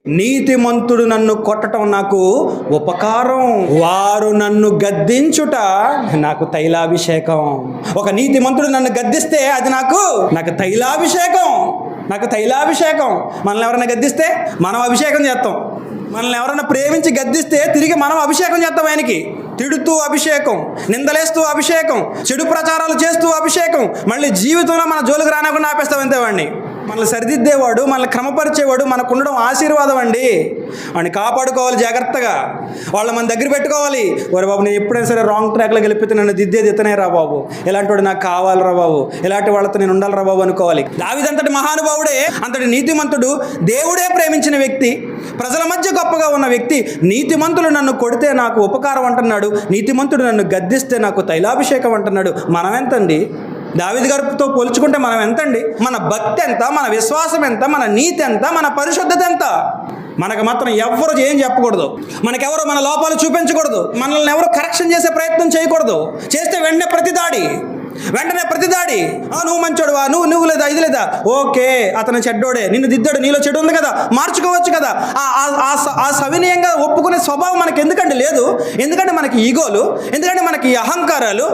నీతిమంతుడు నన్ను కొట్టడం నాకు ఉపకారం, వారు నన్ను గద్దించుట నాకు తైలాభిషేకం. ఒక నీతిమంతుడు నన్ను గద్దిస్తే అది నాకు తైలాభిషేకం, నాకు తైలాభిషేకం. మనల్ని ఎవరైనా గద్దిస్తే మనం అభిషేకం చేస్తాం. మనల్ని ఎవరైనా ప్రేమించి గద్దిస్తే తిరిగి మనం అభిషేకం చేస్తాం. ఆయనకి తిడుతూ అభిషేకం, నిందలేస్తూ అభిషేకం, చెడు ప్రచారాలు చేస్తూ అభిషేకం, మళ్ళీ జీవితంలో మన జోలికి రానకుండా ఆపేస్తాం అంతే వాడిని. మనల్ని సరిదిద్దేవాడు, మనల్ని క్రమపరిచేవాడు మనకు ఉండడం ఆశీర్వాదం అండి. వాడిని కాపాడుకోవాలి జాగ్రత్తగా, వాళ్ళ మన దగ్గర పెట్టుకోవాలి. ఓరే బాబు, నేను ఎప్పుడైనా సరే రాంగ్ ట్రాక్లో గెలిపితే నన్ను దిద్దేది ఇతనే రా బాబు, ఇలాంటి వాడు నాకు కావాలరా బాబు, ఇలాంటి వాళ్ళతో నేను ఉండాలిరా బాబు అనుకోవాలి. దావీదంతటి మహానుభావుడే, అంతటి నీతిమంతుడు, దేవుడే ప్రేమించిన వ్యక్తి, ప్రజల మధ్య గొప్పగా ఉన్న వ్యక్తి, నీతిమంతుడు నన్ను కొడితే నాకు ఉపకారం అంటున్నాడు, నీతిమంతుడు నన్ను గద్దిస్తే నాకు తైలాభిషేకం అంటున్నాడు. మనం ఎంతండి? దావీదు గారితో పోల్చుకుంటే మనం ఎంతండి? మన భక్తి ఎంత, మన విశ్వాసం ఎంత, మన నీతి ఎంత, మన పరిశుద్ధత ఎంత? మనకు మాత్రం ఎవరు ఏం చెప్పకూడదు, మనకెవరు మన లోపాలు చూపించకూడదు, మనల్ని ఎవరు కరెక్షన్ చేసే ప్రయత్నం చేయకూడదు. చేస్తే వెంటనే ప్రతిదాడి. నువ్వు మంచోడువా, నువ్వు లేదా, ఇది లేదా, ఓకే అతను చెడ్డోడే, నిన్ను దిద్దాడు, నీలో చెడు ఉంది కదా, మార్చుకోవచ్చు కదా. ఆ సవినయంగా ఒప్పుకునే స్వభావం మనకి ఎందుకంటే లేదు. ఎందుకంటే మనకి ఈగోలు, ఎందుకంటే మనకి అహంకారాలు.